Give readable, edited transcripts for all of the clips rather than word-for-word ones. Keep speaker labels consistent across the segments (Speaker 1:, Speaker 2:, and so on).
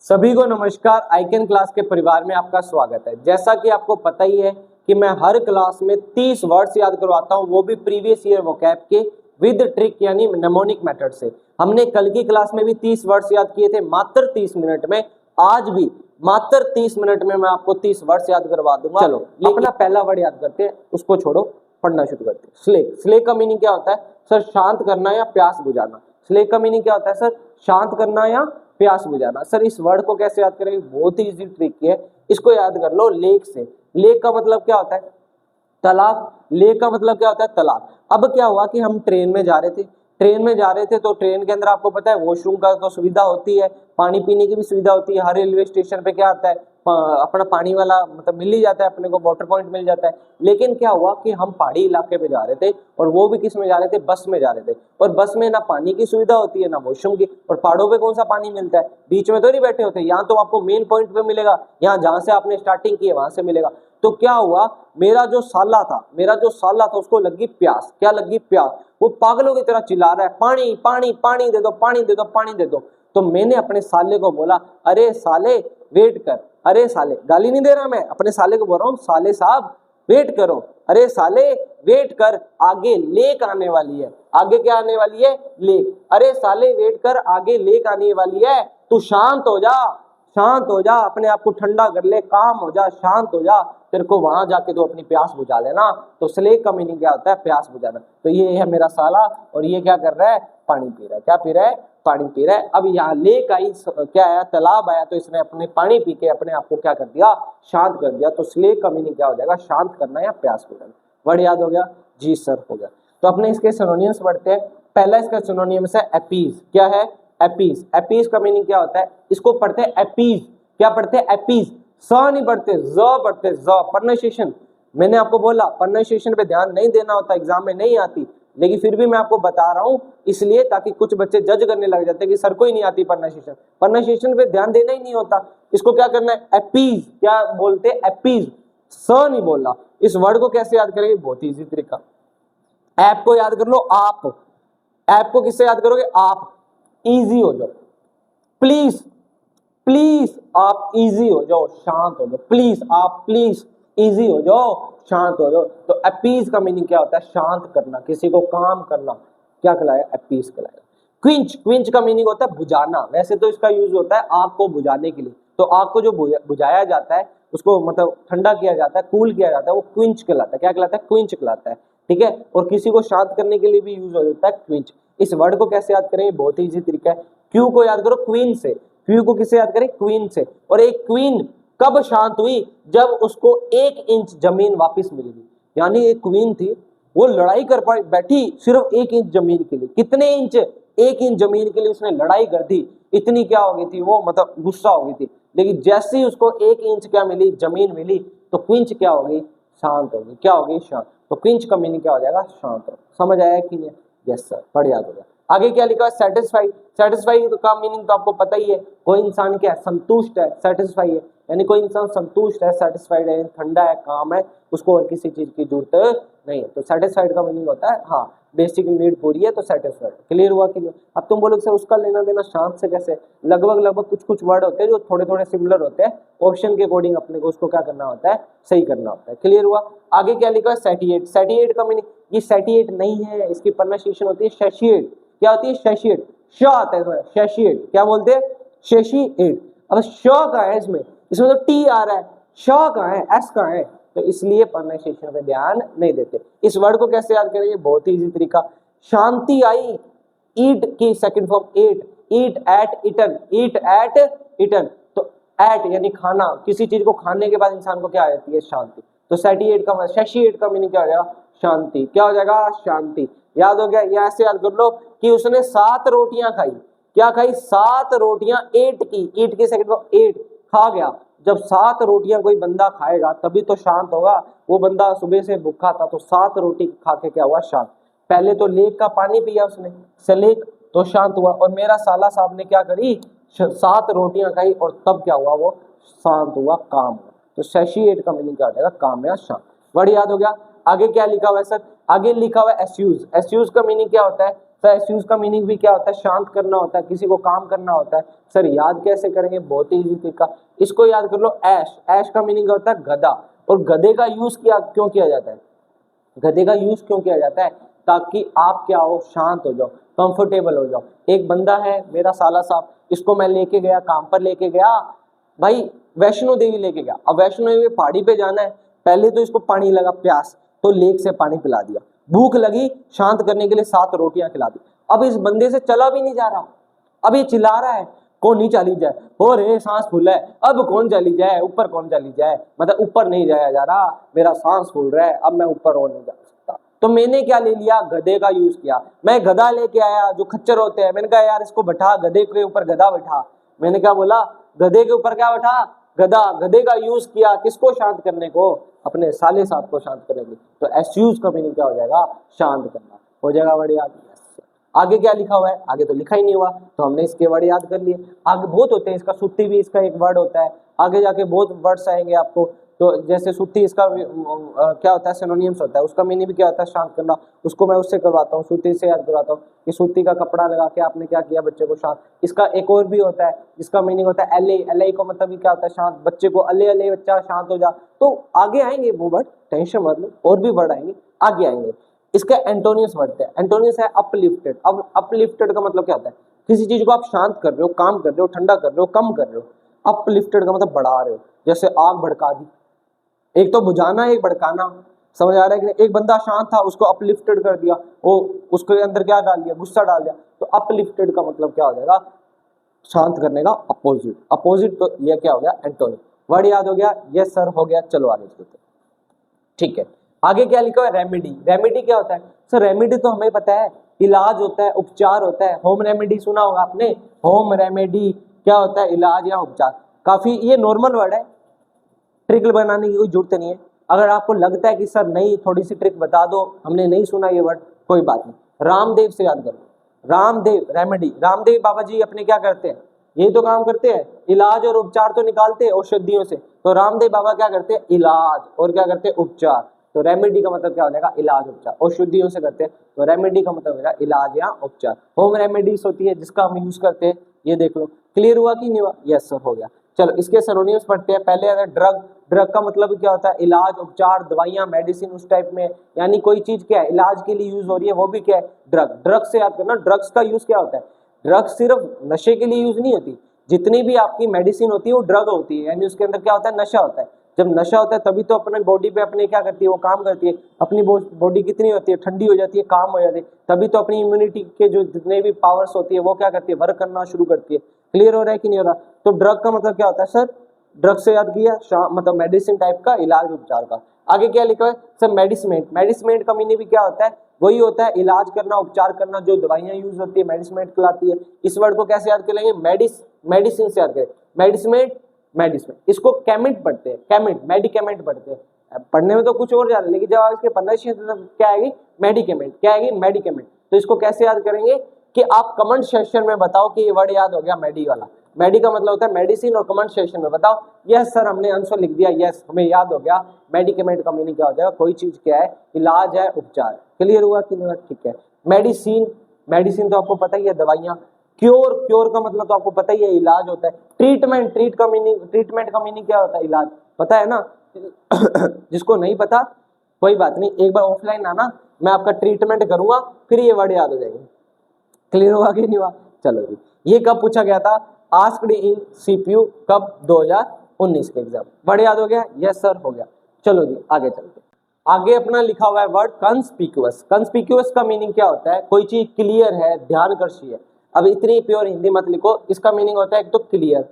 Speaker 1: सभी को नमस्कार। आइकन क्लास के परिवार में आपका स्वागत है। जैसा कि आपको पता ही है कि मैं हर क्लास में 30 वर्ड्स याद करवाता हूं, वो भी प्रीवियस ईयर वोकैब के विद ट्रिक यानी निमोनिक मेथड से। हमने कल की क्लास में भी 30 वर्ड्स याद किए थे मात्र 30 मिनट में। आज भी मात्र 30 मिनट में मैं आपको 30 वर्ड्स याद करवा दूंगा। चलो अपना पहला वर्ड याद करते हैं, उसको छोड़ो, पढ़ना शुरू करते हैं। स्लेक। स्लेक का मीनिंग क्या होता है सर? शांत करना या प्यास बुझाना। स्लेक का मीनिंग क्या होता है सर? शांत करना या प्यास बुझाना। सर इस वर्ड को कैसे याद करेंगे? बहुत ही इजी ट्रिक है, इसको याद कर लो लेक से। लेक का मतलब क्या होता है? तालाब। लेक का मतलब क्या होता है? तालाब। अब क्या हुआ कि हम ट्रेन में जा रहे थे, तो ट्रेन के अंदर आपको पता है वॉशरूम का तो सुविधा होती है, पानी पीने की भी सुविधा होती है। हर रेलवे स्टेशन पे क्या आता है? अपना पानी वाला मतलब मिल ही जाता है, अपने को वाटर पॉइंट मिल जाता है। लेकिन क्या हुआ कि हम पहाड़ी इलाके पे जा रहे थे, और वो भी किस में जा रहे थे? बस में जा रहे थे। और बस में ना पानी की सुविधा होती है ना वॉशरूम की, और पहाड़ों पे कौन सा पानी मिलता है? बीच में तो नहीं बैठे होते। यहाँ तो आपको मेन पॉइंट पे मिलेगा, यहाँ जहां से आपने स्टार्टिंग की है वहां से मिलेगा। तो क्या हुआ, मेरा जो साला था उसको लगी प्यास। क्या लगी? प्यास। वो पागलों की तरह चिल्ला रहा है, पानी पानी पानी दे दो, पानी दे दो, पानी दे दो। तो मैंने अपने साले को बोला, अरे साले वेट कर। अरे साले, गाली नहीं दे रहा मैं, अपने साले को बोल रहा हूँ, साले साहब वेट करो। अरे साले वेट कर, आगे लेक आने वाली है। आगे क्या आने वाली है? लेक। अरे साले वेट कर, आगे लेक आने वाली है। तू शांत हो जा, शांत हो जा, अपने आप को ठंडा कर ले, काम हो जा, शांत हो जा, तेरे को वहां जाके तो अपनी प्यास बुझा लेना। तो स्लेक का मीनिंग क्या होता है? प्यास बुझाना। तो ये है मेरा साला, और ये क्या कर रहा है? पानी पी रहा है। क्या पी रहा है? पानी पी रहा है। अब यहाँ लेक आई, क्या आया? तालाब आया, तो इसने अपने पानी पी के अपने आप को क्या कर दिया? शांत कर दिया। तो स्लेक का मीनिंग क्या हो जाएगा? शांत करना या प्यास बुझाना। वर्ड याद हो गया? जी सर, हो गया। तो अपने इसके सिनोनिम्स पढ़ते हैं। पहला इसका सिनोनिम्स है अपीज। क्या है? अपीज। अपीज का मीनिंग क्या होता है? इसको पढ़ते हैं अपीज। क्या पढ़ते हैं? अपीज। स नहीं पढ़ते, ज पढ़ते, ज। प्रोनाउंसिएशन मैंने आपको बोला, प्रोनाउंसिएशन पे ध्यान नहीं देना होता, एग्जाम में नहीं आती, लेकिन फिर भी मैं आपको बता रहा हूं इसलिए ताकि कुछ बच्चे जज करने लग जाते हैं कि सर को ही नहीं आती प्रोनाउंसिएशन। प्रोनाउंसिएशन पे ध्यान देना ही नहीं होता। इसको क्या करना है? अपीज। क्या बोलते हैं? अपीज। स नहीं बोलना। इस वर्ड को कैसे याद करेंगे? बहुत ही इजी तरीका। ऐप को याद कर लो, आप। ऐप को किससे याद करोगे? आप। इजी हो जाओ, प्लीज, प्लीज आप इजी हो जाओ, शांत हो जाओ। प्लीज आप, प्लीज इजी हो जाओ, शांत हो जाओ। तो अपीज का मीनिंग क्या होता है? शांत करना, किसी को काम करना। क्या कहलाएगा? अपीज कहलाएगा। क्विंच। क्विंच का मीनिंग होता है बुझाना। वैसे तो इसका यूज होता है आग को बुझाने के लिए। तो आग को जो बुझाया जाता है, उसको मतलब ठंडा किया जाता है, कूल किया जाता है, वो क्विंच कहलाता है। क्या कहलाता है? क्विंच कहलाता है। ठीक है। और किसी को शांत करने के लिए भी यूज होता है क्विंच। इस वर्ड को कैसे याद करेंगे? बहुत ही इजी तरीका है। क्यू को याद करो क्वीन से। क्यू को किससे याद करें? क्वीन से। और एक क्वीन कब शांत हुई? जब उसको 1 इंच जमीन वापस मिल गई। यानी एक क्वीन थी, वो लड़ाई कर पाई, बैठी सिर्फ 1 इंच जमीन के लिए। कितने इंच? 1 इंच जमीन के लिए उसने लड़ाई कर दी। इतनी क्या हो गई थी वो, मतलब गुस्सा हो गई थी। लेकिन जैसे ही उसको 1 इंच क्या मिली? जमीन मिली। तो क्विंच क्या हो गई? शांत हो गई। क्या हो गई? शांत। तो क्विंच का मीनिंग क्या हो जाएगा? शांत हो। समझ आया कि नहीं? यस सर, बढ़िया हो गया। आगे क्या लिखा है? सेटिस्फाइड। सेटिस्फाइड का मीनिंग तो आपको पता ही है। कोई इंसान क्या है? संतुष्ट है, सेटिस्फाई है। यानी कोई इंसान संतुष्ट है, सेटिस्फाइड है, ठंडा है, काम है, उसको और किसी चीज की जरूरत नहीं है। तो सेटिस्फाइड का मीनिंग होता है हाँ, बेसिक नीड पूरी है तो सेटिस्फाइड। क्लियर हुआ कि नहीं? अब तुम बोलोगे सर उसका लेना देना शांत से कैसे? लगभग कुछ कुछ वर्ड होते हैं जो थोड़े थोड़े सिमिलर होते हैं। ऑप्शन के अकॉर्डिंग अपने को उसको क्या करना होता है? सही करना होता है। क्लियर हुआ? आगे क्या लिखा है? सैटिएट। सैटिएट का मीनिंग, ये सैटिएट नहीं है, इसकी प्रोनाउंसिएशन होती है सैशिएट। क्या होती है? सैशिएट। श आता है इसमें, सैशिएट। क्या बोलते हैं? सैशिएट। अब श कहाँ है इसमें? इसमें तो टी आ रहा है, श कहाँ है? एस कहाँ है? तो इसलिए प्रोनाउंसिएशन पे ध्यान नहीं देते। इस वर्ड को कैसे याद करेंगे? बहुत ही इजी तरीका। शांति आई। ईट की सेकंड फॉर्म एट। ईट एट इटन। ईट एट इटन। तो एट यानी खाना, किसी चीज को खाने के बाद इंसान को क्या आ जाती है? शांति। तो सैटिएट का, सैशिएट का मीनिंग क्या हो जाएगा? शांति। क्या हो जाएगा? शांति। याद हो गया? या ऐसे याद कर लो कि उसने 7 रोटियां खाई। क्या खाई? 7 रोटियां। 8 की, ईट की सेकंड फॉर्म 8, खा गया। जब 7 रोटियां कोई बंदा खाएगा तभी तो शांत होगा। वो बंदा सुबह से भूखा था, तो 7 रोटी खा के क्या हुआ? शांत। पहले तो लेक का पानी पिया उसने, सलेक, तो शांत हुआ। और मेरा साला साहब ने क्या करी? 7 रोटियां खाई और तब क्या हुआ? वो शांत हुआ, काम हुआ। तो सैशिएट का मीनिंग क्या हो जाएगा? काम या शांत। वर्ड याद हो गया? आगे क्या लिखा हुआ है सर? आगे लिखा हुआ है एस्यूज। एस्यूज का मीनिंग क्या होता है? सर एसयूज का मीनिंग भी क्या होता है, शांत करना होता है, किसी को काम करना होता है। सर याद कैसे करेंगे, बहुत ही इजी तरीका, इसको याद कर लो, ऐश। ऐश का मीनिंग होता है गधा, और गधे का यूज क्यों किया जाता है, गधे का यूज क्यों किया जाता है, ताकि आप क्या हो, शांत हो जाओ, कंफर्टेबल हो जाओ। एक बंदा है मेरा साला साहब, इसको मैं लेके गया, काम पर लेके गया भाई, वैष्णो देवी लेके गया। अब वैष्णो देवी पहाड़ी पे जाना है, पहले तो इसको पानी लगा, प्यास, तो लेक से पानी पिला दिया, भूख लगी, शांत करने के लिए 7 रोटियां खिला दी। अब इस बंदे से चला भी नहीं जा रहा, अब ये चिल्ला रहा है, कौन नहीं चली जाए, हो रे सांस फूल है, अब कौन चली जाए, ऊपर कौन चली जाए, मतलब ऊपर नहीं जाया जा रहा, मेरा सांस फूल रहा है, अब मैं ऊपर और नहीं जा सकता। तो मैंने क्या ले लिया, गधे का यूज किया। मैं गधा लेके आया, जो खच्चर होते हैं, मैंने कहा यार इसको बैठा, गधे के ऊपर गधा बैठा। मैंने क्या बोला, गधे के ऊपर क्या बैठा, गधा। गधे का यूज किया किसको, शांत करने को, अपने साले साहब को शांत करने के लिए। तो एस यूज का मीनिंग क्या हो जाएगा, शांत करना। हो जाएगा बढ़िया। आगे क्या लिखा हुआ है, आगे तो लिखा ही नहीं हुआ, तो हमने इसके वर्ड याद कर लिए। आगे बहुत होते हैं, इसका सुत्ती भी इसका एक वर्ड होता है, आगे जाके बहुत वर्ड्स आएंगे आपको। तो जैसे सुत्ती इसका क्या होता है, सिनोनिम्स होता है, उसका मीनिंग भी क्या होता है, शांत करना। उसको मैं उससे करवाता हूँ, सुत्ती से याद करवाता हूँ कि सुत्ती का कपड़ा लगा के आपने क्या किया, बच्चे को शांत। इसका एक और भी होता है जिसका मीनिंग होता है अले। अले का मतलब भी क्या होता है, शांत, बच्चे को अले अले बच्चा शांत हो जा। तो आगे आएंगे वो वर्ड, टेंशन मत लो, और भी वर्ड आएंगे, आगे आएंगे। इसका एंटोनियस बढ़ते हैं। एंटोनियस है अपलिफ्टेड। अब अपलिफ्टेड का मतलब क्या होता है, किसी चीज को आप शांत कर रहे हो, काम कर रहे हो, ठंडा कर रहे हो, कम कर रहे हो। अपलिफ्टेड का मतलब बढ़ा रहे हो, जैसे आग भड़का दी। एक तो बुझाना, एक भड़काना, समझ आ रहा है कि एक बंदा शांत था, उसको अपलिफ्टेड कर दिया, वो उसके अंदर क्या डाल दिया, गुस्सा डाल दिया। तो अपलिफ्टेड का मतलब क्या हो जाएगा, शांत करने का अपोजिट। अपोजिट तो ये क्या हो गया, एंटोनिम। वर्ड याद हो गया, यस सर हो गया। चलो आगे चलते, ठीक है। आगे क्या लिखा है, रेमेडी। रेमेडी क्या होता है सर, रेमेडी तो हमें पता है, इलाज होता है, उपचार होता है। होम रेमेडी सुना होगा आपने, होम रेमेडी क्या होता है, इलाज या उपचार। काफी ये नॉर्मल वर्ड है, ट्रिक बनाने की कोई जरूरत नहीं है। अगर आपको लगता है कि सर नहीं, थोड़ी सी ट्रिक बता दो, हमने नहीं सुना ये वर्ड, कोई बात नहीं। रामदेव से याद करो, रामदेव रेमेडी। रामदेव बाबा जी अपने क्या करते हैं, यही तो काम करते हैं, इलाज और उपचार तो निकालते हैं औषधियों से। तो रामदेव बाबा क्या करते हैं, इलाज, और क्या करते हैं, उपचार। तो रेमेडी का मतलब क्या हो जाएगा, इलाज उपचार। औषधियों से करते हैं, तो रेमेडी का मतलब हो जाएगा इलाज या उपचार। होम रेमेडीज होती है जिसका हम यूज करते हैं, ये देख लो। क्लियर हुआ कि नहीं हुआ, यस सर हो गया। चलो इसके सिनोनिम्स पढ़ते हैं। पहले आता है ड्रग। ड्रग का मतलब क्या होता है, इलाज, उपचार, दवाइयां, मेडिसिन, उस टाइप में, यानी कोई चीज क्या है इलाज के लिए यूज हो रही है, वो भी क्या है, ड्रग। ड्रग से याद करना, ड्रग्स का यूज क्या होता है, ड्रग्स सिर्फ नशे के लिए यूज नहीं होती, जितनी भी आपकी मेडिसिन होती है वो ड्रग होती है, यानी उसके अंदर क्या होता है, नशा होता है। जब नशा होता है तभी तो अपने बॉडी पे अपने क्या करती है, वो काम करती है। अपनी बॉडी कितनी होती है, ठंडी हो जाती है, काम हो जाती है, तभी तो अपनी इम्यूनिटी के जो जितने भी पावर्स होती है वो क्या करती है, वर्क करना शुरू करती है। क्लियर हो रहा है कि नहीं हो रहा। तो ड्रग का मतलब क्या होता है सर, ड्रग से याद किया, मतलब मेडिसिन टाइप का, इलाज उपचार का। आगे क्या लिखा है सर, मेडिसिमेंट। मेडिसिमेंट का मीनिंग भी क्या होता है, वही होता है इलाज करना, उपचार करना, जो दवाइयां यूज होती है मेडिसिमेंट कहलाती है। इस वर्ड को कैसे याद करेंगे, मेडिसिन से याद करें, मेडिसिमेंट, मेडिसिन। इसको कैमेंट पढ़ते हैं, कैमेंट, मेडिकेमेंट पढ़ते हैं। पढ़ने में तो कुछ और जा रहा है, लेकिन जब आप इसके प्रोनाउंसिएशन क्या आएगी, मेडिकेमेंट, क्या आएगी, मेडिकेमेंट। तो इसको कैसे याद करेंगे कि आप कमेंट सेक्शन में बताओ कि ये वर्ड याद हो गया, मेडी वाला। मेडी का मतलब होता है मेडिसिन, और कमेंट सेक्शन में बताओ यस सर हमने आंसर लिख दिया, यस हमें याद हो गया। मेडिकेमेंट का मीनिंग क्या हो जाएगा, कोई चीज क्या है, इलाज है, उपचार। क्लियर हुआ कि नहीं, ठीक है। मेडिसिन, मेडिसिन तो आपको पता ही है, दवाइयां। क्योर, क्योर का मतलब तो आपको पता ही है, इलाज होता है। ट्रीटमेंट, ट्रीटमेंट का मीनिंग क्या होता है, इलाज, पता है ना। जिसको नहीं पता कोई बात नहीं, एक बार ऑफलाइन आना, मैं आपका ट्रीटमेंट करूंगा, फिर ये वर्ड याद हो जाएंगे। क्लियर हुआ कि नहीं हुआ। चलो जी, ये कब पूछा गया था, आस्क्ड इन सीपीयू, कब, 2019 के एग्जाम। वर्ड याद हो गया, यस सर हो गया। चलो जी आगे चलते। आगे अपना लिखा हुआ है वर्ड कंस्पिक्यूअस। कंस्पिक्यूअस का मीनिंग क्या होता है, कोई चीज क्लियर है, ध्यानकर्षी है। अब इतनी प्योर हिंदी मत लिखो, इसका मीनिंग होता है एक तो क्लियर,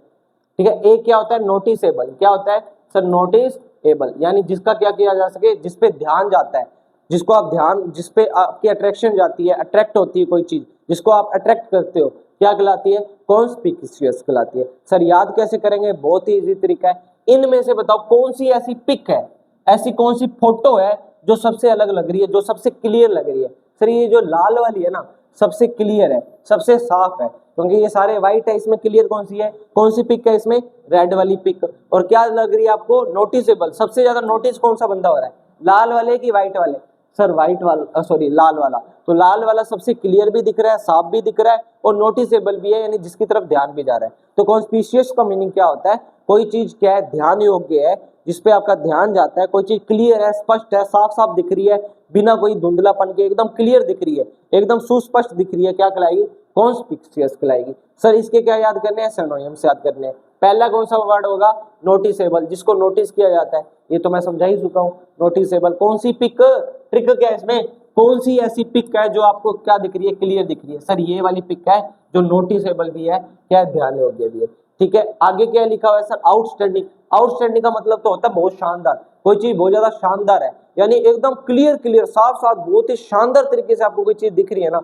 Speaker 1: ठीक है। एक क्या होता है, नोटिसेबल। क्या होता है सर, नोटिसेबल, यानी जिसका क्या किया जा सके, जिसपे ध्यान जाता है, जिसको आप ध्यान, जिसपे आपकी अट्रैक्शन जाती है, अट्रैक्ट होती है कोई चीज, जिसको आप अट्रैक्ट करते हो, क्या कहलाती है, कॉन्स्पिक्यूअस कहलाती है। सर याद कैसे करेंगे, बहुत ही इजी तरीका है। इनमें से बताओ कौन सी ऐसी पिक है, ऐसी कौन सी फोटो है जो सबसे अलग लग रही है, जो सबसे क्लियर लग रही है। सर ये जो लाल वाली है ना, सबसे क्लियर है, सबसे साफ है, क्योंकि ये सारे व्हाइट है, इसमें क्लियर कौन सी है, कौन सी पिक है इसमें, रेड वाली पिक। और क्या लग रही है आपको, नोटिसेबल, सबसे ज्यादा नोटिस कौन सा बंदा हो रहा है, लाल वाले की व्हाइट वाले, सर व्हाइट वाला, सॉरी लाल वाला। तो लाल वाला सबसे क्लियर भी दिख रहा है, साफ भी दिख रहा है और नोटिसेबल भी है, यानी जिसकी तरफ ध्यान भी जा रहा है। तो कॉन्स्पिशियस का मीनिंग क्या होता है, कोई चीज क्या है, ध्यान योग्य है, जिसपे आपका ध्यान जाता है, कोई चीज क्लियर है, स्पष्ट है, साफ साफ दिख रही है, बिना कोई धुंधलापन के एकदम क्लियर दिख रही है, एकदम सुस्पष्ट दिख रही है, क्या कहलाएगी, कॉन्स्पिशियस कहलाएगी। सर इसके क्या याद करने हैं, सिनोनिम्स याद करने हैं। पहला कौन सा वर्ड होगा, नोटिसेबल, जिसको नोटिस किया जाता है, ये तो मैं समझा ही चुका हूं। नोटिसेबल, कौन सी पिक, ट्रिक क्या है इसमें, कौन सी ऐसी पिक है जो आपको क्या दिख रही है, क्लियर दिख रही है, सर ये वाली पिक है जो नोटिसेबल भी है, क्या है, ध्यान योग्य भी है। ठीक है, आगे क्या लिखा हुआ है सर, आउटस्टैंडिंग। आउटस्टैंडिंग का मतलब तो होता है बहुत शानदार, कोई चीज बहुत ज्यादा शानदार है, यानी एकदम क्लियर क्लियर साफ साफ बहुत ही शानदार तरीके से आपको कोई चीज दिख रही है ना,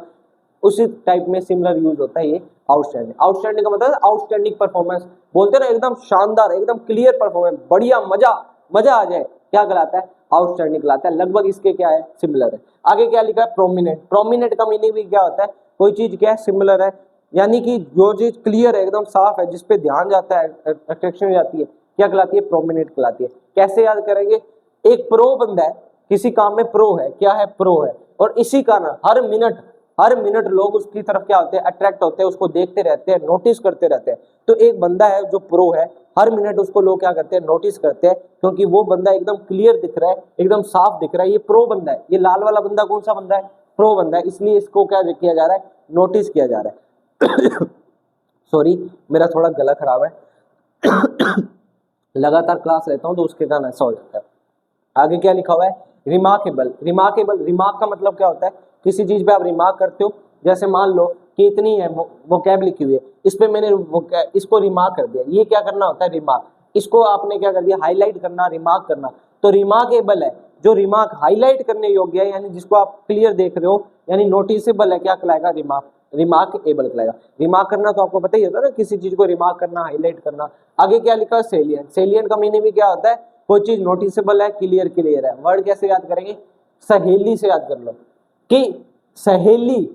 Speaker 1: उसी टाइप में सिमिलर यूज होता है ये आउटस्टैंडिंग। आउटस्टैंडिंग का मतलब आउटस्टैंडिंग परफॉर्मेंस, बोलते हैं ना एकदम शानदार, एकदम क्लियर परफॉर्मेंस, बढ़िया, मजा आ जाए, क्या कहलाता है, आउटस्टैंडिंग कहलाता है। लगभग इसके क्या है, सिमिलर है। आगे क्या लिखा है, प्रोमिनेंट। प्रोमिनेंट का मीनिंग भी क्या होता है, कोई चीज क्या है, सिमिलर है, यानी कि जो चीज क्लियर है, एकदम साफ है, जिसपे ध्यान जाता है, अट्रैक्शन हो जाती है, क्या कहलाती है, प्रोमिनेंट कहलाती है। कैसे याद करेंगे, एक प्रो बंदा है, किसी काम में प्रो है, क्या है, प्रो है, और इसी कारण हर मिनट लोग उसकी तरफ क्या होते हैं, अट्रैक्ट होते हैं, उसको देखते रहते हैं, नोटिस करते रहते हैं। तो एक बंदा है जो प्रो है, हर मिनट उसको लोग क्या करते हैं, नोटिस करते हैं, क्योंकि वो बंदा एकदम क्लियर दिख रहा है, एकदम साफ दिख रहा है, ये प्रो बंदा है। ये लाल वाला बंदा कौन सा बंदा है, प्रो बंदा है, इसलिए इसको क्या किया जा रहा है, नोटिस किया जा रहा है। सॉरी मेरा थोड़ा गला खराब है, लगातार क्लास लेता हूं तो उसके कारण ऐसा हो जाता है। आगे क्या लिखा हुआ है, रिमार्केबल। रिमार्क का मतलब क्या होता है, किसी चीज पे आप रिमार्क करते हो, जैसे मान लो कि इतनी है वोकैब लिखी हुई है, इस पे मैंने इसको रिमार्क कर दिया, ये क्या करना होता है, रिमार्क। इसको आपने क्या कर दिया, हाईलाइट करना, रिमार्क करना, तो रिमार्केबल है। जो रिमार्क हाईलाइट करने योग्य है, यानी जिसको आप क्लियर देख रहे हो, यानी नोटिसेबल है, क्या कहलाएगा, रिमार्केबल कहलाएगा। रिमार्क करना तो आपको पता ही होता है ना, किसी चीज को रिमार्क करना, हाईलाइट करना। आगे क्या लिखा है, सेलिएंट। सेलिएंट का मीनिंग भी क्या होता है, कोई चीज नोटिसेबल है, क्लियर है। वर्ड कैसे याद करेंगे, सहेली से याद कर लो, कि सहेली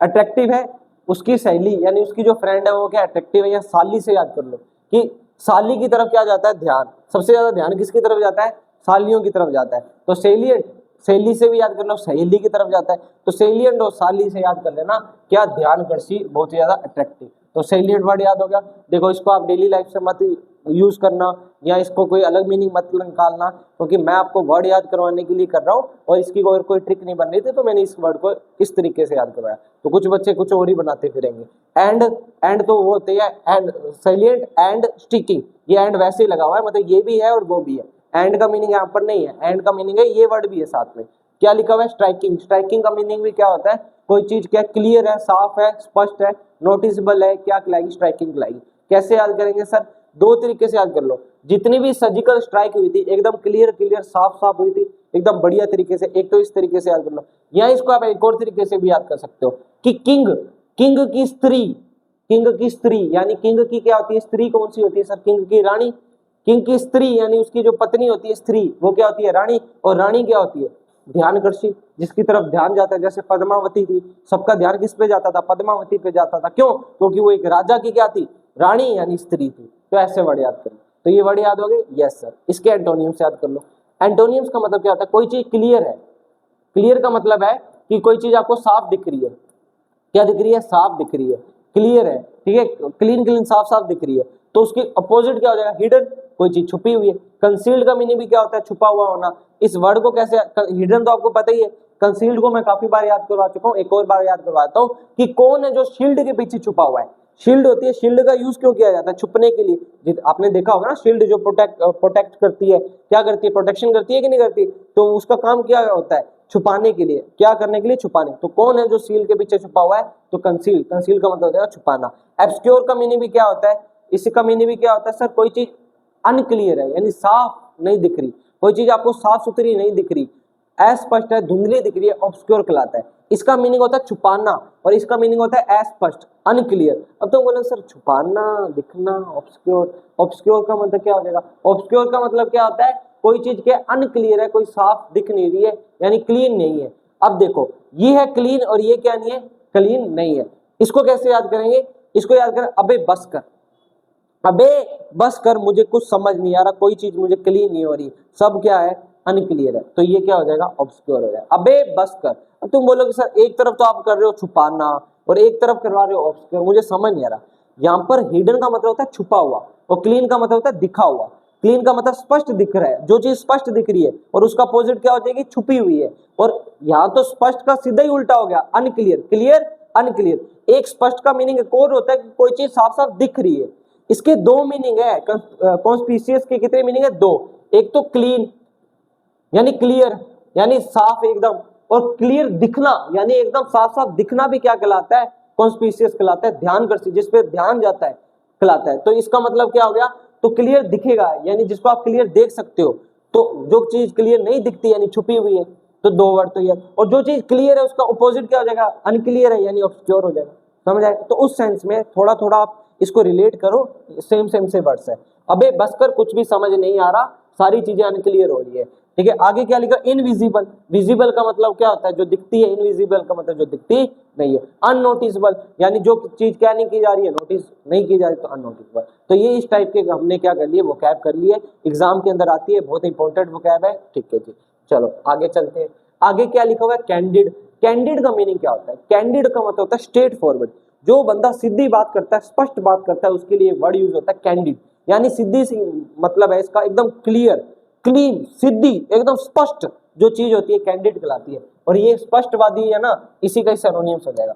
Speaker 1: अट्रैक्टिव है, उसकी सहेली यानी उसकी जो फ्रेंड है वो क्या अट्रैक्टिव है, या साली से याद कर लो, कि साली की तरफ क्या जाता है, ध्यान, सबसे ज्यादा ध्यान किसकी तरफ जाता है, सालियों की तरफ जाता है। तो सेलिएंट, सहेली से भी याद कर लो, सहेली की तरफ जाता है, तो सेलिएंट और साली से याद कर लेना, क्या, ध्यानकर्षी, बहुत ही ज्यादा अट्रैक्टिव। तो सेलिएंट वर्ड याद हो गया। देखो इसको आप डेली लाइफ से मत यूज करना, या इसको कोई अलग मीनिंग मत निकालना, क्योंकि मैं आपको वर्ड याद करवाने के लिए कर रहा हूँ, और इसकी कोई ट्रिक नहीं बन रही थी, तो मैंने इस वर्ड को इस तरीके से याद करवाया। तो कुछ बच्चे कुछ और ही बनाते फिरेंगे। एंड तो वो होते हैं, एंड सेलिएंट एंड स्टिकिंग, ये एंड वैसे ही लगा हुआ है, मतलब ये भी है और वो भी है। एंड का मीनिंग यहाँ पर नहीं है, एंड का मीनिंग है ये वर्ड भी है साथ में। क्या लिखा हुआ है, स्ट्राइकिंग। स्ट्राइकिंग का मीनिंग भी क्या होता है, कोई चीज क्या क्लियर है, साफ है, स्पष्ट है, नोटिसेबल है, क्या कहलाएगी, स्ट्राइकिंग कहलाएगी। कैसे याद करेंगे सर, दो तरीके से याद कर लो। जितनी भी सर्जिकल स्ट्राइक हुई थी एकदम क्लियर साफ हुई थी, एकदम बढ़िया तरीके से, एक तो इस तरीके से याद कर लो, या इसको आप एक और तरीके से भी याद कर सकते हो कि किंग की स्त्री यानी किंग की क्या होती है, स्त्री कौन सी होती है सर, किंग की रानी। किंग की स्त्री यानी उसकी जो पत्नी होती है स्त्री, वो क्या होती है, रानी। और रानी क्या होती है, ध्यानकर्षी, जिसकी तरफ ध्यान जाता है। जैसे पद्मावती थी, सबका ध्यान किस पे जाता था, पद्मावती पे जाता था, क्यों, क्योंकि वो एक राजा की क्या थी, रानी यानी स्त्री थी। तो ऐसे वर्ड याद करें। तो ये वर्ड याद हो गए, यस सर। इसके एंटोनियम्स याद कर लो। एंटोनियम्स का मतलब क्या होता है, कोई चीज क्लियर है। क्लियर का मतलब है कि कोई चीज आपको साफ दिख रही है, क्या दिख रही है, साफ दिख रही है, क्लियर है, ठीक है, क्लीन साफ दिख रही है। तो उसके अपोजिट क्या हो जाएगा, हिडन, कोई चीज छुपी हुई है। कंसील्ड का मीनिंग भी क्या होता है, छुपा हुआ होना। इस वर्ड को कैसे, हिडन तो आपको पता ही है, कंसील्ड को मैं काफी बार याद करवा चुका हूँ, एक और बार याद करवाता हूँ कि कौन है जो शील्ड के पीछे छुपा हुआ है। शील्ड होती है, शील्ड का यूज क्यों किया जाता है, छुपने के लिए। आपने देखा होगा ना, शील्ड जो प्रोटेक्ट करती है, क्या करती है, प्रोटेक्शन करती है कि नहीं करती। तो उसका काम क्या होता है, छुपाने के लिए, क्या करने के लिए, छुपाने। तो कौन है जो शील्ड के पीछे छुपा हुआ है, तो कंसील का मतलब होता है छुपाना। एब्सक्योर का मीनिंग भी क्या होता है, इसका मीनिंग भी क्या होता है सर, कोई चीज अनक्लियर है, यानी साफ नहीं दिख रही, कोई चीज आपको साफ सुथरी नहीं दिख रही, अस्पष्ट है, धुंधली दिख रही है, ऑब्सक्योर कहलाता है। इसका मीनिंग होता है छुपाना, और इसका मीनिंग होता है अस्पष्ट, अनक्लियर। अब तो बोले सर छुपाना, दिखना, ऑब्सक्योर का मतलब क्या हो जाएगा, ऑब्सक्योर का मतलब क्या होता है, कोई चीज के अनक्लियर है, कोई साफ दिख नहीं रही है, यानी क्लीन नहीं है। अब देखो ये है क्लीन और ये क्या नहीं है, क्लीन नहीं है। इसको कैसे याद करेंगे, इसको याद करें, अबे बस कर, मुझे कुछ समझ नहीं आ रहा, कोई चीज मुझे क्लीन नहीं हो रही, सब क्या है अनक्लियर है, तो ये क्या हो जाएगा, ऑब्सक्योर हो जाएगा। अबे बस कर, अब तुम बोलोगे सर एक तरफ तो आप कर रहे हो छुपाना और एक तरफ करवा रहे हो ऑब्सक्योर, मुझे समझ नहीं आ रहा। यहाँ पर हिडन का मतलब होता है छुपा हुआ और क्लीन का मतलब होता है दिखा हुआ। क्लीन का मतलब स्पष्ट दिख रहा है, जो चीज स्पष्ट दिख रही है, और उसका अपोजिट क्या हो जाएगी, छुपी हुई है। और यहाँ तो स्पष्ट का सीधा ही उल्टा हो गया, अनक्लियर, क्लियर अनक्लियर। एक स्पष्ट का मीनिंग एक और होता है कि कोई चीज साफ साफ दिख रही है। इसके दो मीनिंग है, कॉन्स्पिशियस के कितने मीनिंग है, दो। एक तो क्लीन यानी क्लियर यानी साफ एकदम, और क्लियर दिखना यानी एकदम साफ साफ दिखना भी क्या कहलाता है, कॉन्स्पिशियस कहलाता है, ध्यान कर जिस पे ध्यान जाता है कहलाता है। तो इसका मतलब क्या हो गया, तो क्लियर दिखेगा यानी जिसको आप क्लियर देख सकते हो। तो जो चीज क्लियर नहीं दिखती यानी छुपी हुई है, तो दो वर्ड तो ये। और जो चीज क्लियर है उसका अपोजिट क्या हो जाएगा, अनक्लियर है यानी ऑब्सक्योर हो जाएगा। समझ आए? तो उस सेंस में थोड़ा थोड़ा आप इसको रिलेट करो, सेम सेम से वर्ड्स है। अबे बस कर, कुछ भी समझ नहीं आ रहा, सारी चीजें अनक्लियर हो रही है। ठीक है, आगे क्या लिखा, इनविजिबल। विजिबल का मतलब क्या होता है, जो दिखती है। इनविजिबल का मतलब जो दिखती नहीं है। अननोटिसेबल यानी जो चीज क्या नहीं की जा रही है, नोटिस नहीं की जा रही, तो अननोटिसेबल। तो ये इस टाइप के हमने क्या कर लिए, वोकैब कर लिए, एग्जाम के अंदर आती है, बहुत इंपॉर्टेंट वोकैब है। ठीक है जी, चलो आगे चलते हैं। आगे क्या लिखा हुआ है, कैंडिड। कैंडिड का मीनिंग क्या होता है, कैंडिड का मतलब होता है स्ट्रेट फॉरवर्ड। जो बंदा सीधी बात करता है, स्पष्ट बात करता है, उसके लिए वर्ड यूज होता है कैंडिड, यानी सीधी सी मतलब है इसका, एकदम क्लियर, क्लीन, सीधी, एकदम स्पष्ट जो चीज होती है कैंडिड कहलाती है। और ये स्पष्टवादी है ना, इसी का सिनोनिम्स हो जाएगा।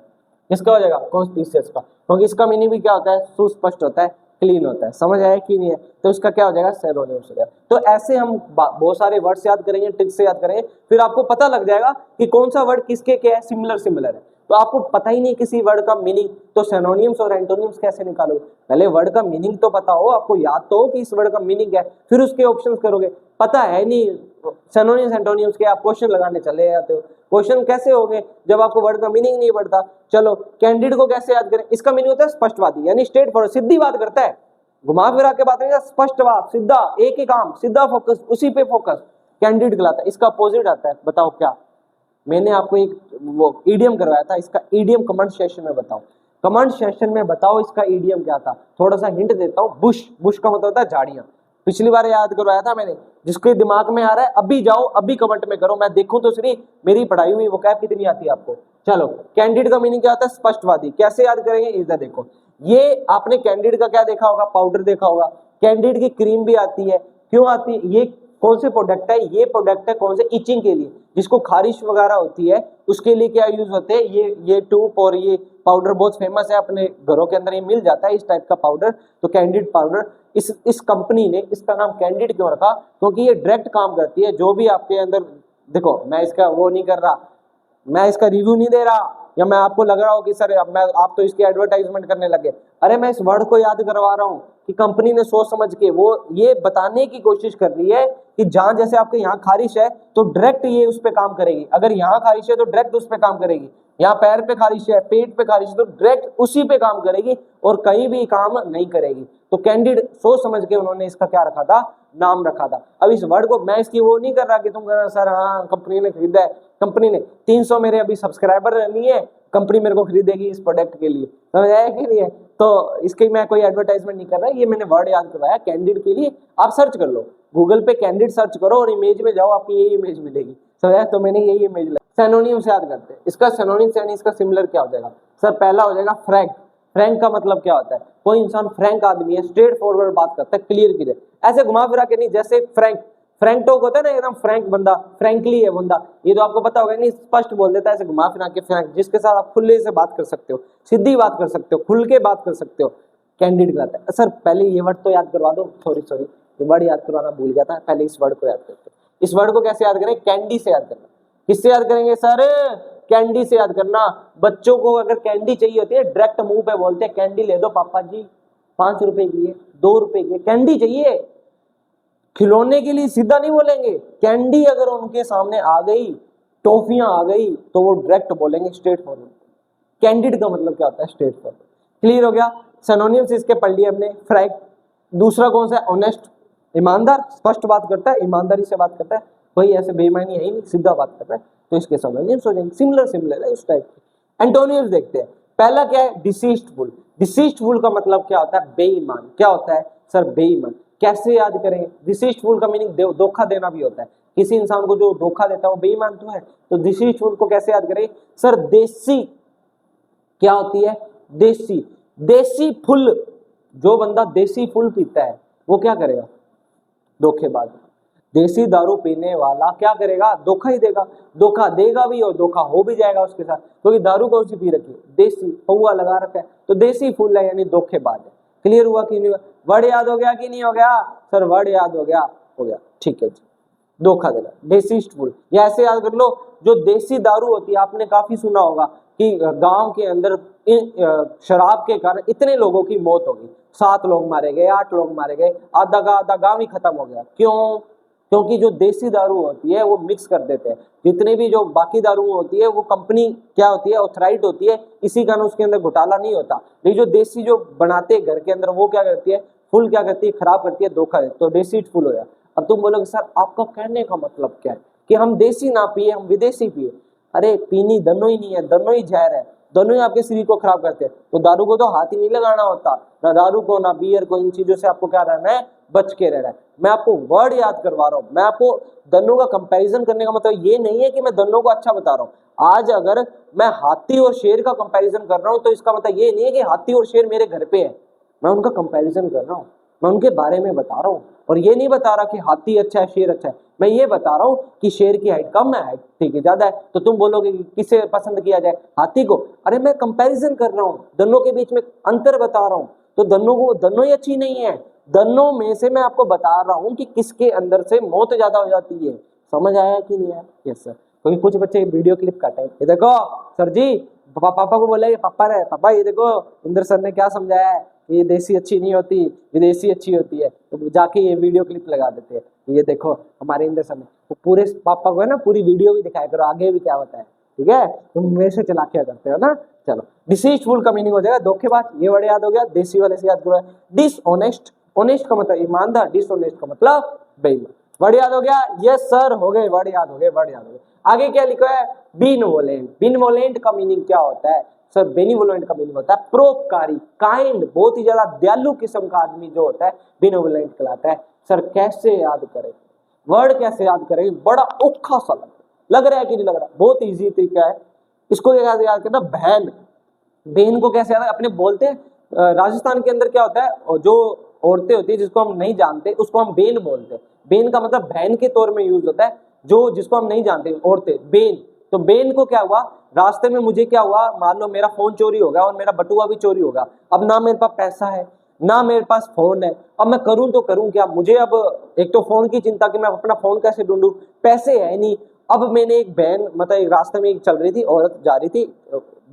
Speaker 1: इसका हो जाएगा कॉन्स्पिशियस का, क्योंकि इसका मीनिंग भी क्या होता है, सुस्पष्ट होता है, क्लीन होता है। समझ आया कि नहीं है? तो इसका क्या हो जाएगा, सिनोनिम्स हो जाएगा। तो ऐसे हम बहुत सारे वर्ड्स याद करेंगे, ट्रिक्स से याद करेंगे, फिर आपको पता लग जाएगा कि कौन सा वर्ड किसके क्या है, सिमिलर सिमिलर है। तो आपको पता ही नहीं किसी वर्ड का मीनिंग, तो सिनोनिम्स और एंटोनिम्स कैसे निकालोगे? पहले वर्ड का मीनिंग तो पता हो, आपको याद तो हो कि इस वर्ड का मीनिंग है, फिर उसके ऑप्शंस करोगे। पता है नहीं सिनोनिम्स एंटोनिम्स के, आप क्वेश्चन लगाने चले जाते हो। क्वेश्चन कैसे होंगे जब आपको वर्ड का मीनिंग नहीं पड़ता? चलो, कैंडिड को कैसे याद करें? इसका मीनिंग होता है स्पष्टवादी, यानी स्ट्रेट फॉरवर्ड, सीधी बात करता है, घुमा फिरा के बात नहीं, स्पष्ट बात, सीधा, एक ही काम, सीधा फोकस, उसी पे फोकस, कैंडिड कहलाता है। इसका अपोजिट आता है, बताओ क्या? मैंने आपको एक वो ईडियम करवाया था, इसका ईडियम कमेंट सेक्शन में बताओ। कमेंट सेक्शन में बताओ इसका ईडियम क्या था। थोड़ा सा हिंट देता हूँ, बुश। बुश का मतलब होता है झाड़ियां। पिछली बार याद करवाया था मैंने, जिसके दिमाग में आ रहा है अभी जाओ, अभी कमेंट में करो, मैं देखूं तो सही मेरी पढ़ाई हुई वोकैब कितनी आती है आपको। चलो, कैंडिड का मीनिंग क्या होता है, स्पष्टवादी। कैसे याद करेंगे, इधर देखो, ये आपने कैंडिड का क्या देखा होगा, पाउडर देखा होगा। कैंडिड की क्रीम भी आती है, क्यों आती है? ये कौन से प्रोडक्ट है, ये प्रोडक्ट है कौन से, इचिंग के लिए, जिसको खारिश वगैरह होती है उसके लिए क्या यूज होते हैं, ये ट्यूब और ये पाउडर बहुत फेमस है, अपने घरों के अंदर ये मिल जाता है इस टाइप का पाउडर। तो कैंडिड पाउडर, इस कंपनी ने इसका नाम कैंडिड क्यों रखा, क्योंकि ये डायरेक्ट काम करती है जो भी आपके अंदर। देखो, मैं इसका वो नहीं कर रहा, मैं इसका रिव्यू नहीं दे रहा, या मैं आपको लग रहा हो कि सर आप तो इसकी एडवर्टाइजमेंट करने लगे। अरे मैं इस वर्ड को याद करवा रहा हूँ कि कंपनी ने सोच समझ के वो ये बताने की कोशिश कर रही है कि जहां जैसे आपके यहाँ खारिश है तो डायरेक्ट ये उस पर काम करेगी, अगर यहाँ खारिश है तो डायरेक्ट उस पर काम करेगी, यहाँ पैर पे खारिश है, पेट पे खारिश है तो डायरेक्ट उसी पे काम करेगी और कहीं भी काम नहीं करेगी। तो कैंडिड सोच समझ के उन्होंने इसका क्या रखा था, नाम रखा था। अब इस वर्ड को मैं इसकी वो नहीं कर रहा कि तुम कह रहे सर हाँ कंपनी ने खरीदा है, कंपनी ने 300 मेरे अभी सब्सक्राइबर नहीं है, कंपनी मेरे को खरीदेगी इस प्रोडक्ट के लिए, समझ आया कि नहीं है? तो इसकी मैं कोई एडवर्टाइजमेंट नहीं कर रहा, ये मैंने वर्ड याद करवाया कैंडिड के लिए। आप सर्च कर लो गूगल पे, कैंडिड सर्च करो और इमेज में जाओ, आपकी यही इमेज मिलेगी, समझ? तो मैंने यही इमेज लाई। सिनोनिम्स याद करते हैं, इसका सिनोनिम्स यानी इसका सिमिलर क्या हो जाएगा सर? पहला हो जाएगा फ्रैंक। फ्रैंक का मतलब क्या होता है, कोई इंसान फ्रैंक आदमी है, स्ट्रेट फॉरवर्ड बात करता है, क्लियर क्लियर, ऐसे घुमा फिरा के नहीं। जैसे फ्रैंक टॉक होता है ना, एकदम फ्रैंक बंदा, फ्रैंकली है बंदा, ये तो आपको पता होगा, नहीं स्पष्ट बोल देता है, ऐसे घुमा फिरा के फ्रैंक, जिसके साथ आप खुले से बात कर सकते हो, सीधी बात कर सकते हो, खुल के बात कर सकते हो, कैंडिड कहलाता है। सर पहले ये वर्ड तो याद करवा दो, सॉरी ये वर्ड याद करवाना भूल गया था, पहले इस वर्ड को याद करते हो। इस वर्ड को कैसे याद करें, कैंडी से याद करना। किससे याद करेंगे सर? कैंडी से याद करना। बच्चों को अगर कैंडी चाहिए होती है, डायरेक्ट मुंह पे बोलते हैं कैंडी ले दो पापा जी, 5 रुपए की है, 2 रुपए की कैंडी चाहिए। खिलौने के लिए सीधा नहीं बोलेंगे, कैंडी अगर उनके सामने आ गई, टॉफियां आ गई, तो वो डायरेक्ट बोलेंगे स्ट्रेट फॉरवर्ड। कैंडिड का मतलब क्या होता है, स्ट्रेट फॉरवर्ड। क्लियर हो गया? सिनोनिम्स इसके पढ़ लिए हमने। फ्रैंक, दूसरा कौन सा है, ऑनेस्ट, ईमानदार, स्पष्ट बात करता है, ईमानदारी से बात करता है, कोई ऐसे बेईमानी है ही नहीं, सीधा बात करता है, तो इसके सिनोनिम्स हो जाएंगे, सिमिलर है उस टाइप के। एंटोनिम्स देखते हैं। पहला क्या है, डिसीस्टफुल। डिसीस्टफुल का मतलब क्या होता है, बेईमान। क्या होता है सर, बेईमान। कैसे याद करें? डिसीजफुल का मीनिंग धोखा देना भी होता है। किसी इंसान को जो धोखा देता है वो बेईमान तो है। तो डिसीजफुल को कैसे याद करें? सर देसी क्या होती है? देसी। देसी फुल, जो बंदा देसी फुल पीता है वो क्या करेगा? धोखेबाज। देसी दारू पीने वाला क्या करेगा? धोखा ही देगा। धोखा देगा भी और धोखा हो भी जाएगा उसके साथ, क्योंकि दारू कौन सी पी रखी है? देसी, पौआ लगा रखा है, तो देसी फुल है यानी धोखेबाज है। क्लियर हुआ कि नहीं हुआ? वर्ड याद हो गया कि नहीं हो गया? सर वर्ड याद हो गया, हो गया, ठीक है जी। धोखा देना, डिसीजफुल। या ऐसे याद कर लो, जो देसी दारू होती है, आपने काफी सुना होगा कि गांव के अंदर शराब के कारण इतने लोगों की मौत होगी, 7 लोग मारे गए, 8 लोग मारे गए, आधा का आधा गांव ही खत्म हो गया। क्यों? क्योंकि जो देसी दारू होती है वो मिक्स कर देते हैं। जितने भी जो बाकी दारू होती है वो कंपनी क्या होती है? ऑथराइज्ड होती है, इसी कारण उसके अंदर घोटाला नहीं होता। लेकिन जो देसी जो बनाते हैं घर के अंदर, वो क्या करती है? फुल क्या करती है? खराब करती है, धोखा है। तो देसी फुल हो गया। अब तुम बोलोगे सर आपका कहने का मतलब क्या है कि हम देसी ना पिए, हम विदेशी पिए? अरे पीनी दोनों ही नहीं है, दोनों ही जहर है, दोनों ही आपके शरीर को खराब करते हैं। तो दारू को तो हाथ ही नहीं लगाना होता, ना दारू को ना बियर को। इन चीजों से आपको क्या रहना है? बच के रहना है। मैं आपको वर्ड याद करवा रहा हूँ। मैं आपको दोनों का कंपैरिजन करने का मतलब ये नहीं है कि मैं दोनों को अच्छा बता रहा हूँ। आज अगर मैं हाथी और शेर का कंपैरिजन कर रहा हूँ तो इसका मतलब ये नहीं है कि हाथी और शेर मेरे घर पे है, मैं उनका कंपैरिजन कर रहा हूँ, मैं उनके बारे में बता रहा हूँ। और ये नहीं बता रहा कि हाथी अच्छा है शेर अच्छा है, मैं ये बता रहा हूँ कि शेर की हाइट कम है, हाइट ठीक है ज्यादा है। तो तुम बोलोगे कि किसे पसंद किया जाए, हाथी को? अरे मैं कंपैरिजन कर रहा हूँ, दोनों के बीच में अंतर बता रहा हूँ। तो दोनों ही अच्छी नहीं है, दोनों में से मैं आपको बता रहा हूँ कि किसके अंदर से मौत ज्यादा हो जाती है। समझ आया कि नहीं आया? Yes sir. क्योंकि कुछ बच्चे वीडियो क्लिप काटे, ये देखो सर जी, पापा को बोले, पापा ये देखो इंद्र सर ने क्या समझाया है, ये देसी अच्छी नहीं होती, विदेशी अच्छी होती है। तो जाके ये वीडियो क्लिप लगा देते हैं, ये देखो हमारे इंद्र सर ने। तो पूरे पापा को है ना पूरी वीडियो भी दिखाया करो, आगे भी क्या होता है, ठीक है? तुम मेरे से चला क्या करते हो ना। चलो, डिसीजफुल का मीनिंग हो जाएगा धोखेबाज, ये वर्ड याद हो गया। देसी वाले से याद करो। डिसऑनेस्ट, ऑनेस्ट का मतलब ईमानदार, डिसऑनेस्ट का मतलब बेईमान। वर्ड याद हो गया? यस सर, हो गए, वर्ड याद हो गए, वर्ड याद हो गए। आगे क्या लिखा है? बीनवोलेंट। बीनवोलेंट का मीनिंग क्या होता है? सर बेनिवोलेंट का मीनिंग होता है परोपकारी, काइंड, बहुत ही ज्यादा दयालु किस्म का आदमी जो होता है बेनिवोलेंट कहलाता है। सर कैसे याद करें? वर्ड कैसे याद करें? बड़ा औखा सा लग रहा है कि नहीं लग रहा? बहुत इजी तरीका है इसको याद करना। बहन, बहन को कैसे याद? अपने बोलते हैं राजस्थान के अंदर क्या होता है, जो औरतें होती है जिसको हम नहीं जानते उसको हम बेन बोलते हैं। बेन का मतलब बहन के तौर में यूज होता है, जो जिसको हम नहीं जानते औरतें, बेन। तो बेन को क्या हुआ, रास्ते में मुझे क्या हुआ, मान लो मेरा फोन चोरी हो गया और मेरा बटुआ भी चोरी होगा। अब ना मेरे पास पैसा है ना मेरे पास फोन है, अब मैं करूं तो करूं क्या? मुझे अब एक तो फोन की चिंता कि मैं अपना फोन कैसे ढूंढूं, पैसे है नहीं। अब मैंने एक बहन, मतलब एक रास्ते में एक चल रही थी औरत जा रही थी,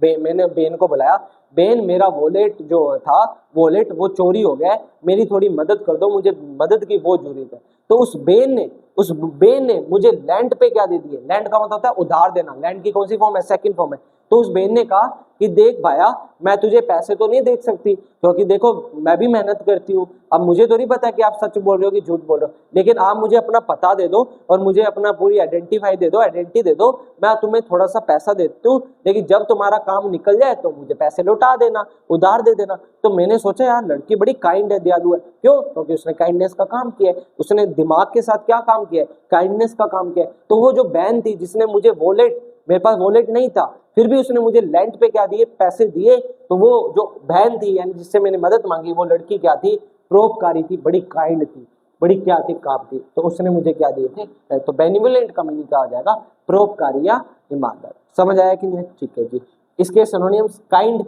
Speaker 1: मैंने बहन को बुलाया, बहन मेरा वॉलेट जो था, वॉलेट वो चोरी हो गया है, मेरी थोड़ी मदद कर दो, मुझे मदद की बहुत जरूरत है। तो उस बहन ने मुझे लैंड पे क्या दे दिए? लैंड का मतलब होता है उधार देना। लैंड की कौन सी फॉर्म है? सेकंड फॉर्म है। तो उस बहन ने कहा कि देख भाया, मैं तुझे पैसे तो नहीं दे सकती क्योंकि देखो मैं भी मेहनत करती हूँ, अब मुझे तो नहीं पता कि आप सच बोल रहे हो कि झूठ बोल रहे हो, लेकिन आप मुझे अपना पता दे दो और मुझे अपना पूरी आइडेंटिटी दे दो, मैं तुम्हें थोड़ा सा पैसा देती हूँ, लेकिन जब तुम्हारा काम निकल जाए तो मुझे पैसे लौटा देना, उधार दे देना। तो मैंने सोचा यार लड़की बड़ी काइंड है, दयालु है। क्यों? क्योंकि उसने काइंडनेस का काम किया है, उसने दिमाग के साथ क्या काम किया है? काइंडनेस का काम किया है। तो वो जो बहन थी जिसने मुझे वॉलेट, मेरे पास वॉलेट नहीं था फिर भी उसने मुझे लैंड पे क्या दिए? पैसे दिए। तो वो जो बहन थी यानी जिससे मैंने मदद मांगी, वो लड़की क्या थी? परोपकारी थी, बड़ी काइंड थी, बड़ी क्या थी? काम थी। तो उसने मुझे क्या दिए थे? तो बेनिवोलेंट का मीनिंग क्या हो जाएगा? परोपकारी या ईमानदार। समझ आया कि नहीं? ठीक है जी। इसके सिनोनिम्स काइंड,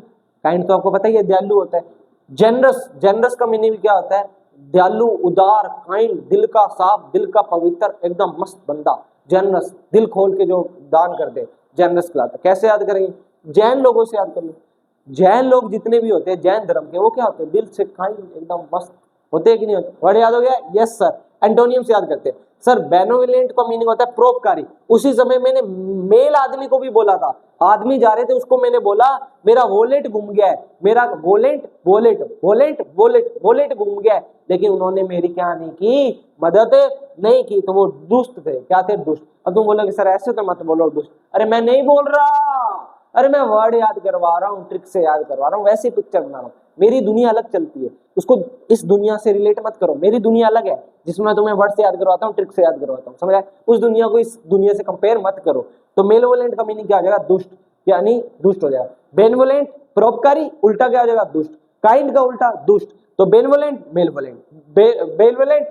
Speaker 1: काइंड तो आपको पता ही है दयालु होता है। जेनरस, जेनरस का मीनिंग क्या होता है? दयालु, उदार, काइंड, दिल का साफ, दिल का पवित्र, एकदम मस्त बंदा। जनरस, दिल खोल के जो दान कर दे, जनरस कहलाता है। कैसे याद करेंगे? जैन लोगों से याद कर लो। जैन लोग जितने भी होते हैं जैन धर्म के, वो क्या होते हैं? दिल से काइंड, एकदम मस्त होते हैं कि नहीं होते? वर्ड याद हो गया? Yes sir. एंटोनियम से याद करते हैं सर। बेनोवोलेंट का मीनिंग होता है परोपकारी। उसी समय मैंने मेल आदमी को भी बोला था, आदमी जा रहे थे उसको मैंने बोला मेरा वॉलेट गुम गया है, मेरा wallet wallet wallet wallet wallet गुम गया है, लेकिन उन्होंने मेरी क्या नहीं की? मदद नहीं की। तो वो दुष्ट थे। क्या थे? दुष्ट। अब तुम बोलोगे सर ऐसे तो मत बोलो दुष्ट। अरे मैं नहीं बोल रहा, अरे मैं वर्ड याद करवा रहा हूँ, ट्रिक से याद करवा रहा हूँ, वैसे पिक्चर बना रहा हूँ। मेरी दुनिया अलग चलती है, उसको इस दुनिया से रिलेट मत करो। मेरी दुनिया अलग है जिसमें मैं तुम्हें वर्ड से याद करवाता हूँ, ट्रिक से याद करवाता हूँ, समझ आया? उस दुनिया को इस दुनिया से कंपेयर मत करो। तो मेलेवोलेंट का मीनिंग क्या हो जाएगा? दुष्ट, यानी दुष्ट हो जाएगा। बेनवोलेंट परोपकारी, उल्टा क्या हो जाएगा? दुष्ट। काइंड का उल्टा दुष्ट। तो बेनवोलेंट मेलवोलेंट, बेलवोलेंट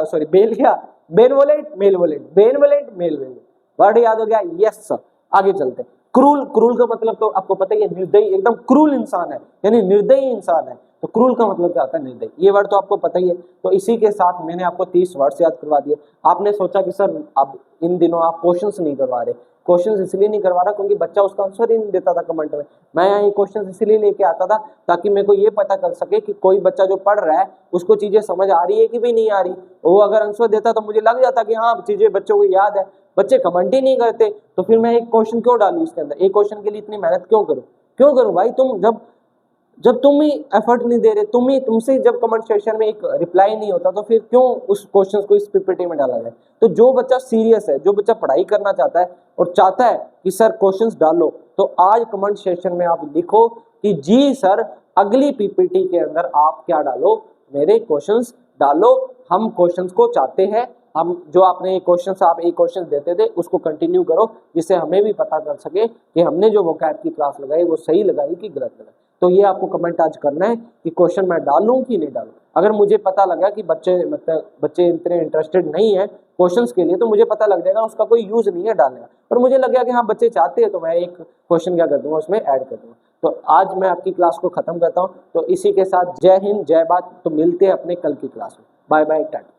Speaker 1: सॉरी बेल क्या, बेनवोलेंट मेलवोलेंट, बेनवोलेंट मेलवोलेंट। वर्ड याद हो गया? Yes sir. आगे चलते हैं। क्रूल, क्रूल का मतलब तो आपको पता ही है, निर्दयी, एकदम क्रूल इंसान है, यानी निर्दयी इंसान है। तो क्रूल का मतलब क्या होता है? निर्दयी। ये वर्ड तो आपको पता ही है। तो इसी के साथ मैंने आपको 30 वर्ड्स याद करवा दिए। आपने सोचा कि सर अब इन दिनों आप क्वेश्चंस नहीं करवा रहे। क्वेश्चंस इसलिए नहीं करवा रहा क्योंकि बच्चा उसका आंसर ही नहीं देता था कमेंट में। मैं यहाँ ये क्वेश्चंस इसलिए लेके आता था ताकि मेरे को ये पता कर सके कि कोई बच्चा जो पढ़ रहा है उसको चीजें समझ आ रही है कि भी नहीं आ रही। वो अगर आंसर देता तो मुझे लग जाता कि हाँ चीजें बच्चों को याद है। बच्चे कमेंट ही नहीं करते, तो फिर मैं एक क्वेश्चन क्यों डालूं इसके अंदर? एक क्वेश्चन के लिए इतनी मेहनत क्यों करूं भाई? तुम जब तुम ही एफर्ट नहीं दे रहे, तुमसे जब कमेंट सेक्शन में एक रिप्लाई नहीं होता, तो फिर क्यों उस क्वेश्चन को इस पीपीटी में डाला जाए? तो जो बच्चा सीरियस है, जो बच्चा पढ़ाई करना चाहता है और चाहता है कि सर क्वेश्चंस डालो, तो आज कमेंट सेक्शन में आप लिखो कि जी सर अगली पीपीटी के अंदर आप क्या डालो, मेरे क्वेश्चंस डालो। हम क्वेश्चंस को चाहते हैं, हम जो आपने एक क्वेश्चन देते थे उसको कंटिन्यू करो, जिससे हमें भी पता कर सके कि हमने जो वोकैब की क्लास लगाई वो सही लगाई कि गलत लगाई। तो ये आपको कमेंट आज करना है कि क्वेश्चन मैं डालूं कि नहीं डालूं। अगर मुझे पता लगा कि बच्चे इतने इंटरेस्टेड नहीं है क्वेश्चंस के लिए, तो मुझे पता लग जाएगा उसका कोई यूज नहीं है डालने का। पर मुझे लग गया कि हाँ बच्चे चाहते हैं, तो मैं एक क्वेश्चन क्या कर दूंगा, उसमें ऐड कर दूंगा। तो आज मैं आपकी क्लास को खत्म करता हूँ। तो इसी के साथ जय हिंद, जय भारत। तो मिलते हैं अपने कल की क्लास में। Bye bye, Tata.